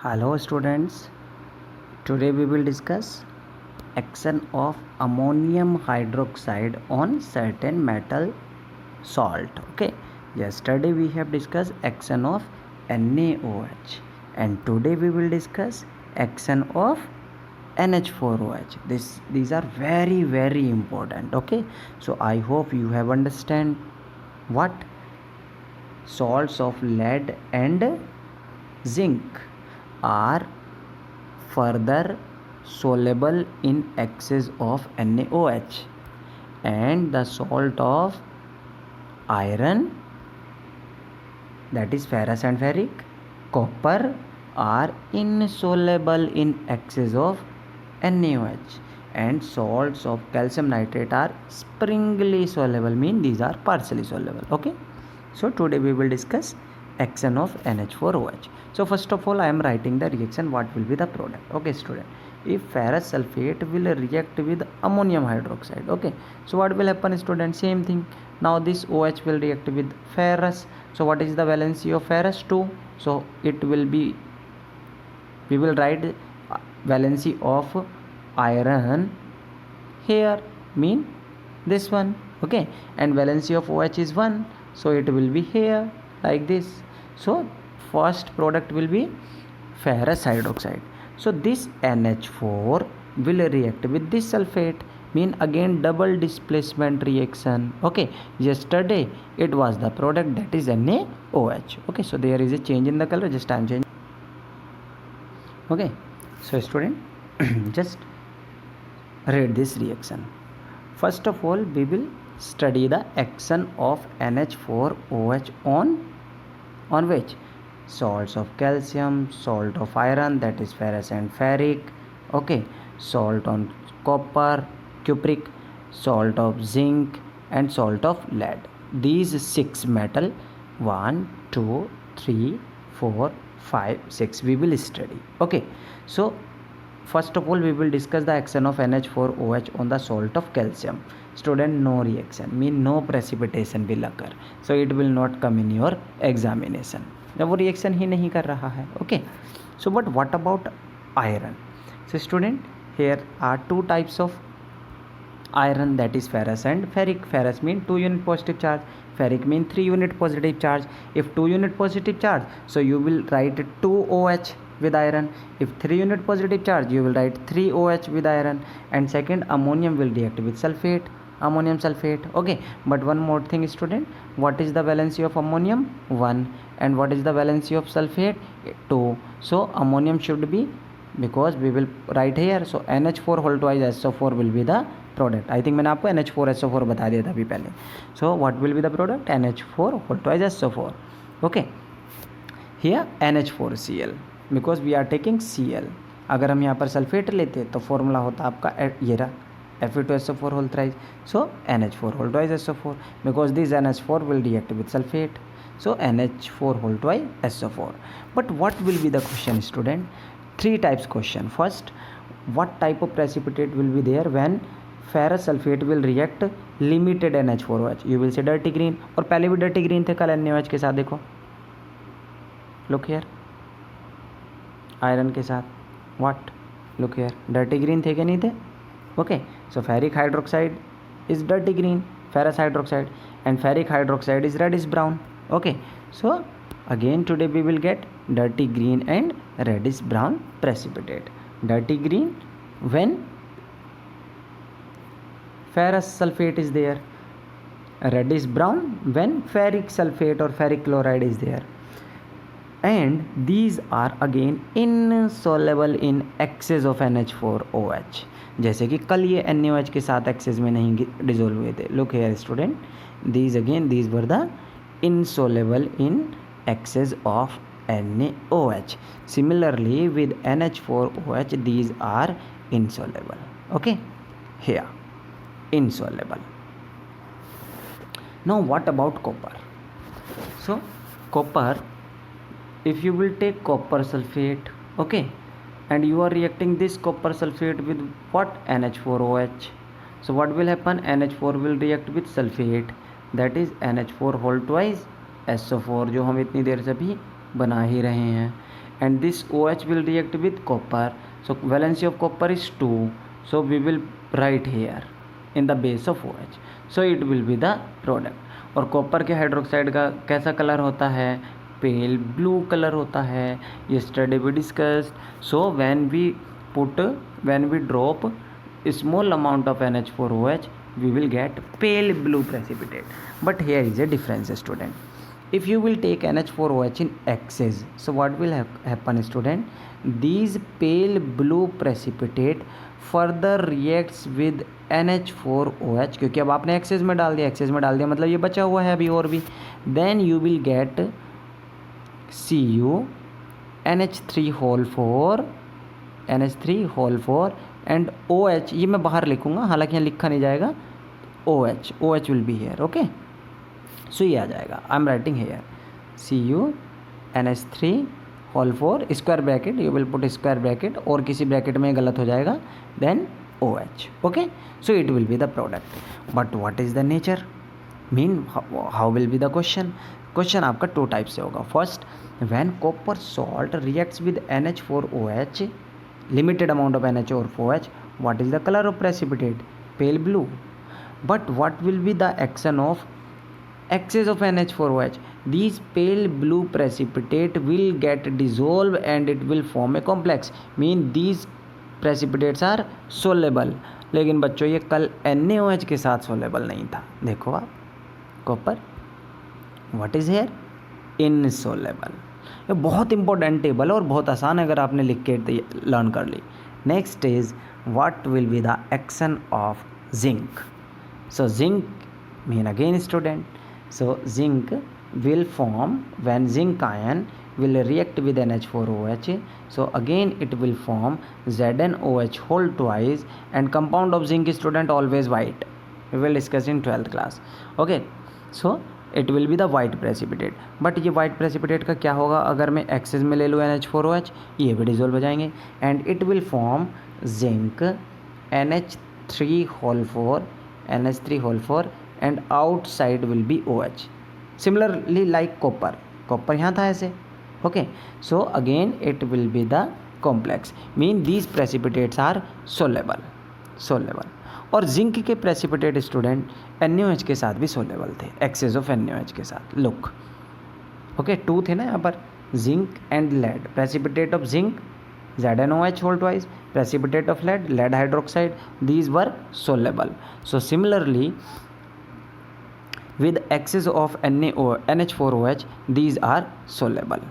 Hello students, today we will discuss action of ammonium hydroxide on certain metal salt. Okay, yesterday we have discussed action of NaOH and today we will discuss action of NH4OH. These are very important. Okay, so I hope you have understand what salts of lead and zinc are further soluble in excess of NaOH, and the salt of iron, that is ferrous and ferric, copper, are insoluble in excess of NaOH, and salts of calcium nitrate are springly soluble, mean these are partially soluble. Okay, so today we will discuss action of NH4OH. So first of all I am writing the reaction, what will be the product. Okay student, if ferrous sulfate will react with ammonium hydroxide, okay, so what will happen student, same thing. Now this OH will react with ferrous, so what is the valency of ferrous? 2. So it will be, we will write valency of iron here, mean this one, okay, and valency of OH is 1, so it will be here like this. So first product will be ferrous hydroxide. So this NH4 will react with this sulfate, mean again double displacement reaction. Okay, yesterday it was the product, that is NaOH. Okay, so there is a change in the color, just I am changing. Okay, so student just read this reaction. First of all we will study the action of NH4OH on which? Salts of calcium, salt of iron, that is ferrous and ferric, okay, salt on copper, cupric, salt of zinc, and salt of lead. These 6 metal, 1 2 3 4 5 6 we will study. Okay, so first of all we will discuss the action of NH4OH on the salt of calcium. Student, no reaction, mean no precipitation will occur, so it will not come in your examination. जब वो reaction ही नहीं कर रहा है. Okay, so but what about iron? So student, here are 2 types of iron, that is ferrous and ferric. Ferrous mean 2 unit positive charge, ferric mean 3 unit positive charge. If 2 unit positive charge, so you will write 2OH with iron. If 3 unit positive charge, you will write 3OH with iron. And second, ammonium will react with sulfate, ammonium sulfate. Okay, but one more thing student, what is the valency of ammonium? 1. And what is the valency of sulfate? 2. So ammonium should be, because we will write here, so NH4 whole twice SO4 will be the product. I think मैंने आपको NH4 SO4 बता दिया था अभी पहले. So what will be the product? NH4 whole twice SO4. Okay, here NH4Cl, because we are taking Cl. अगर हम यहाँ पर सल्फेट लेते तो फॉर्मूला होता आपका ये रहा Fe2SO4 whole thrice, so NH4 whole twice SO4, because this NH4 will react with sulfate, so NH4 whole twice SO4. But what will be the question student? 3 types question. First, what type of precipitate will be there when ferrous sulfate will react limited NH4OH? You will say dirty green, और पहले भी dirty green थे कल NaOH के साथ. देखो, look here, iron के साथ what? Look here, dirty green थे कि नहीं थे? Okay, so ferric hydroxide is dirty green, ferrous hydroxide, and ferric hydroxide is reddish brown. Okay, so again today we will get dirty green and reddish brown precipitate. Dirty green when ferrous sulfate is there, reddish brown when ferric sulfate or ferric chloride is there, and these are again insoluble in excess of NH4OH. जैसे कि कल ये NaOH के साथ access में नहीं dissolve हुए थे. Look here student, these were the insoluble in excess of NaOH. Similarly with NH4OH, these are insoluble. Okay, here insoluble. Now what about copper? So copper, if you will take copper sulfate, okay, and you are reacting this copper sulfate with what? NH4OH. So what will happen? NH4 will react with sulfate, that is NH4 whole twice SO4, जो हम इतनी देर से भी बना ही रहे हैं. and this OH will react with copper. So valency of copper is 2. So we will write here in the base of OH. So it will be the product. और copper के हाइड्रोक्साइड का कैसा कलर होता है? Pale blue colour होता है. Yesterday we discussed. So when we drop a small amount of NH4OH, we will get pale blue precipitate. But here is a difference, student. If you will take NH4OH in excess, so what will happen, student? These pale blue precipitate further reacts with NH4OH, क्योंकि अब आपने access में डाल दिया मतलब ये बचा हुआ है अभी और भी. Then you will get Cu NH3 whole 4 and OH, ये मैं बाहर लिखूंगा, हालांकि यहाँ लिखा नहीं जाएगा. OH will be here. Okay, so ये आ जाएगा. I am writing here Cu NH3 whole 4 square bracket, you will put square bracket, और किसी ब्रैकेट में गलत हो जाएगा, then OH. Okay, so it will be the product. But what is the nature? Mean how will be the question? Question आपका 2 type से होगा. First, when copper salt reacts with NH4OH, limited amount of NH4OH, what is the color of precipitate? Pale blue. But what will be the action of excess of NH4OH? These pale blue precipitate will get dissolved and it will form a complex. Mean these precipitates are soluble. लेकिन बच्चों ये कल NaOH के साथ soluble नहीं था. देखो आप, copper what is here? Insoluble. ये बहुत इंपॉर्टेंट टेबल है और बहुत आसान है अगर आपने लिख के लर्न कर ली. Next is what will be the action of zinc. So zinc mean again student, so zinc will form when zinc ion will react with NH4OH. So again it will form ZnOH whole twice, and compound of zinc student always white. We will discuss in 12th class. Okay, so it will be the white precipitate. But ये white precipitate का क्या होगा अगर मैं access में ले लूँ NH4OH? ये भी डिजोल्व हो जाएंगे and it will form zinc NH3 whole 4 and outside will be OH. Similarly like copper यहाँ था ऐसे. Okay, so again it will be the complex. Mean these precipitates are soluble. और जिंक के precipitate student NaOH के साथ भी soluble थे, access of NaOH के साथ. लुक, ओके 2 थे ना यहाँ पर, zinc and lead. Precipitate of zinc ZnOH whole twice, precipitate of lead hydroxide, these were soluble. So similarly with excess of NH4OH, these are soluble.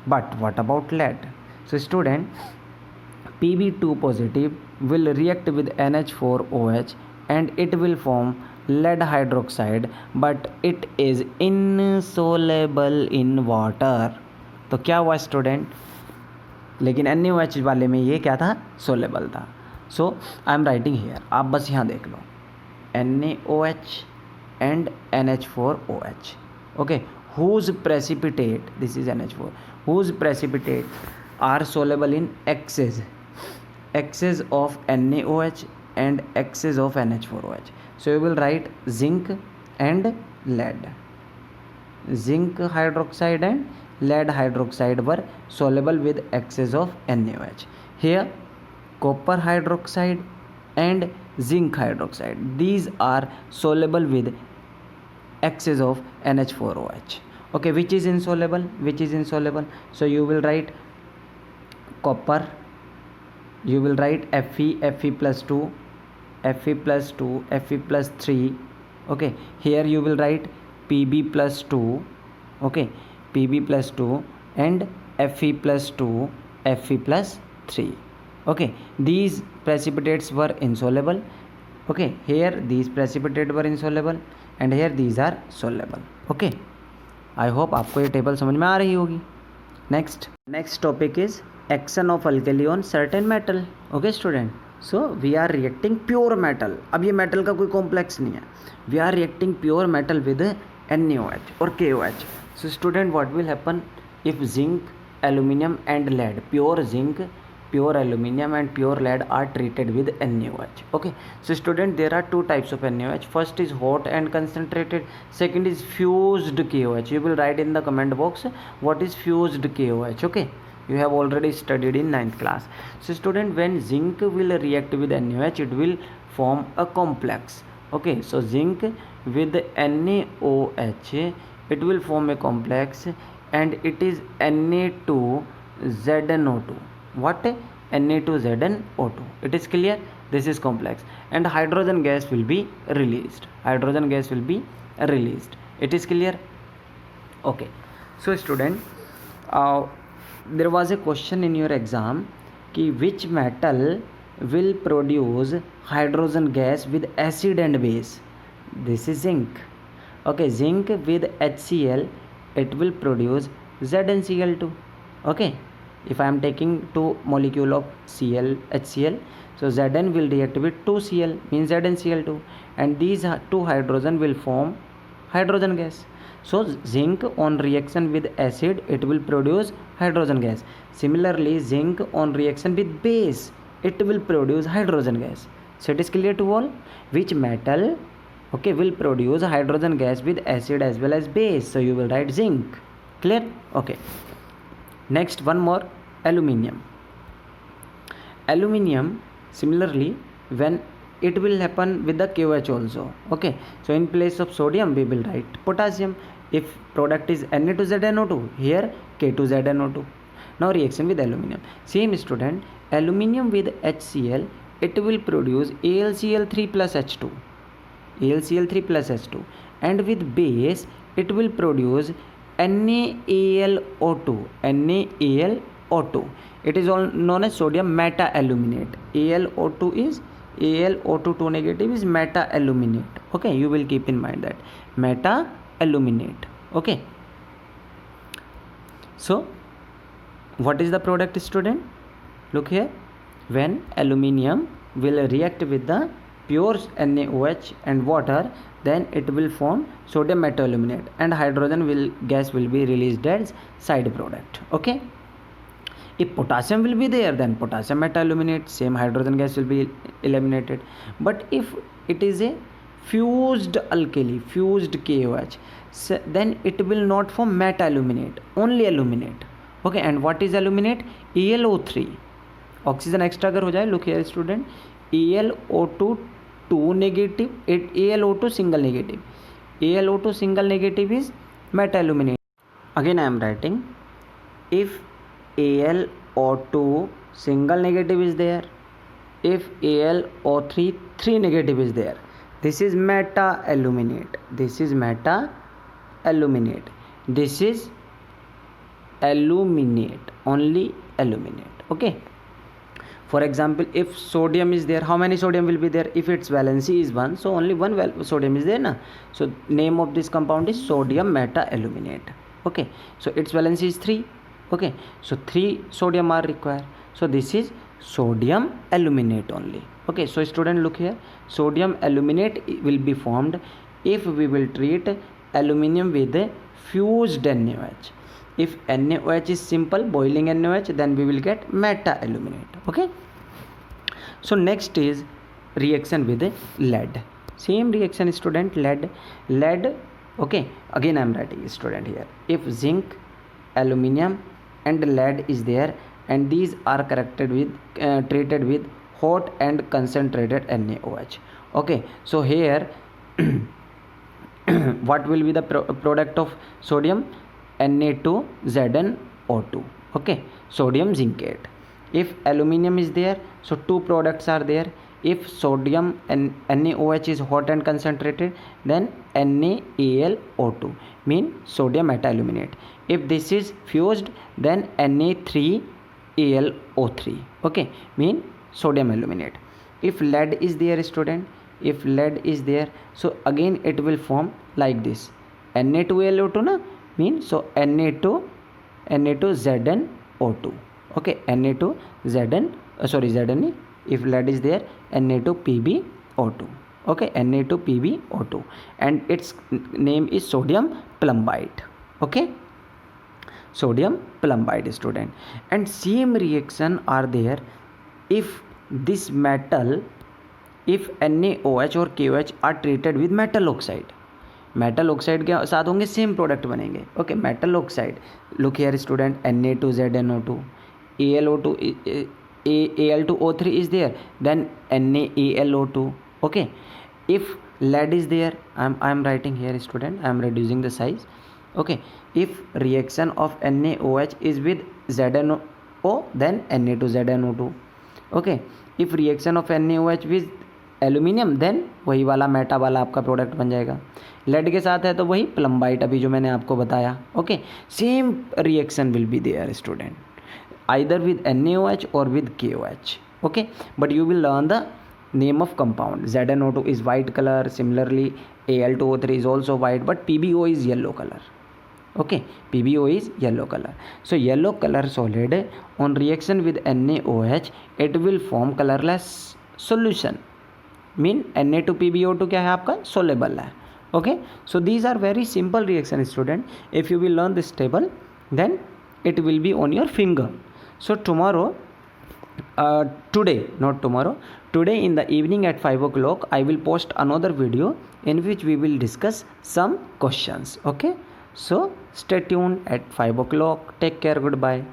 But what about lead? So student, Pb2 positive will react with NH4OH and it will form lead hydroxide, but it is insoluble in water. तो क्या हुआ student? लेकिन NaOH वाले में ये क्या था? Soluble था. सो आई एम राइटिंग हियर, आप बस यहाँ देख लो NaOH and NH4OH. Okay, whose precipitate, this is NH4, whose precipitate are soluble in excess of NaOH and excess of NH4OH. So you will write zinc and lead. Zinc hydroxide and lead hydroxide were soluble with excess of NaOH. Here copper hydroxide and zinc hydroxide, these are soluble with excess of NH4OH. Okay, which is insoluble? So you will write copper, you will write Fe plus 2, Fe plus 3. Okay, here you will write Pb plus 2. Okay, Pb plus 2 and Fe plus 2, Fe plus 3. Okay, these precipitates were insoluble. Okay, here these precipitates were insoluble and here these are soluble. Okay, I hope आपको ये table समझ में आ रही होगी. Next topic is action of alkali on certain metal. Okay student, so we are reacting pure metal. अब ये metal का कोई कॉम्प्लेक्स नहीं है. We are reacting pure metal with NaOH और KOH. So student, what will happen if zinc, aluminum and lead, pure zinc, pure aluminum and pure lead are treated with NaOH? Okay, so student, there are 2 types of NaOH. First is hot and concentrated, second is fused KOH. You will write in the comment box what is fused KOH. Okay, You have already studied in 9th class. So student, when zinc will react with NaOH, it will form a complex. Okay, so zinc with NaOH, it will form a complex, and it is Na2ZnO2. What? Na2ZnO2. It is clear? This is complex, and hydrogen gas will be released. Hydrogen gas will be released. It is clear? Okay. So student, there was a question in your exam कि which metal will produce hydrogen gas with acid and base? This is zinc. Okay, zinc with HCl, it will produce ZnCl2. Okay, if I am taking two molecule of HCl, so Zn will react with 2Cl, means ZnCl2, and these two hydrogen will form hydrogen gas. So zinc on reaction with acid, it will produce hydrogen gas. Similarly, zinc on reaction with base, it will produce hydrogen gas. So it is clear to all? Which metal, okay, will produce hydrogen gas with acid as well as base? So you will write zinc. Clear? Okay. Next, one more, aluminium. Aluminium, similarly, when it will happen with the KOH also. Okay, so in place of sodium we will write potassium. If product is Na2ZnO2, here K2ZnO2. Now reaction with aluminium. Same student, aluminium with HCl, it will produce AlCl3 plus H2. AlCl3 plus H2. And with base, it will produce NaAlO2. NaAlO2. It is all known as sodium meta-aluminate. AlO2 is Al-O2 2 negative is meta-aluminate. Okay, you will keep in mind that meta-aluminate. Okay, so what is the product, student? Look here, when aluminium will react with the pure NaOH and water, then it will form sodium meta-aluminate, and hydrogen gas will be released as side product. Okay, if potassium will be there, then potassium meta-aluminate, same hydrogen gas will be eliminated. But if it is a fused alkali, fused KOH, so then it will not form meta-aluminate, only aluminate. Okay, and what is aluminate? AlO3. Oxygen extra अगर हो जाए, look here student, AlO2 2 negative, AlO2 single negative. AlO2 single negative is meta-aluminate. Again I am writing, if AlO2 single negative is there, if AlO3 3 negative is there, this is meta-aluminate. This is meta-aluminate. This is aluminate, only aluminate. Okay. For example, if sodium is there, how many sodium will be there? If its valency is 1, so only one sodium is there, na? So name of this compound is sodium meta-aluminate. Okay. So its valency is 3. Okay, so 3 sodium are required. So this is sodium aluminate only. Okay, so student, look here, sodium aluminate will be formed if we will treat aluminium with a fused NaOH. If NaOH is simple boiling NaOH, then we will get meta-aluminate. Okay, so next is reaction with lead. Same reaction, student, lead. Okay, again I am writing, student, here, if zinc, aluminium and lead is there, and these are treated with hot and concentrated NaOH. Okay, so here what will be the product of sodium? Na2ZnO2. Okay, sodium zincate. If aluminium is there, so two products are there. If sodium and NaOH is hot and concentrated, then NaAlO2, mean sodium meta-aluminate. If this is fused, then Na3AlO3. Okay, mean sodium aluminate. If lead is there, student, if lead is there, so again it will form like this, Na2AlO2, na, mean so Na2ZnO2. Okay, Na2Zn, Zn, if lead is there, Na2PbO2. Okay, Na2PbO2, and its name is sodium plumbite. Okay, sodium plumbite, student. And same reaction are there if this metal, if NaOH और KOH are treated with metal oxide. Metal oxide के साथ होंगे, same product बनेंगे. Okay, metal oxide, look here student, Na2ZnO2. Al2O3 is there, then NaAlO2. Okay, if lead is there, I'm writing here student, I'm reducing the size. Okay, if reaction of NaOH is with ZnO, then Na2ZnO2. okay, if reaction of NaOH with aluminium, then वही वाला Meta वाला आपका product बन जाएगा. Lead के साथ है तो वही प्लम्बाइट अभी जो मैंने आपको बताया. Okay, same reaction will be there student, either with NaOH or with KOH. okay, but you will learn the name of compound. ZnO2 is white color, similarly Al2O3 is also white, but PbO is yellow color. okay, PbO is yellow color. So yellow color solid on reaction with NaOH, it will form colorless solution. Mean Na2PbO2 क्या है आपका, soluble है. Okay, so these are very simple reaction student. If you will learn this table, then it will be on your finger. So tomorrow, today in the evening at 5 o'clock, I will post another video in which we will discuss some questions. Okay, so stay tuned at 5 o'clock. Take care. Goodbye.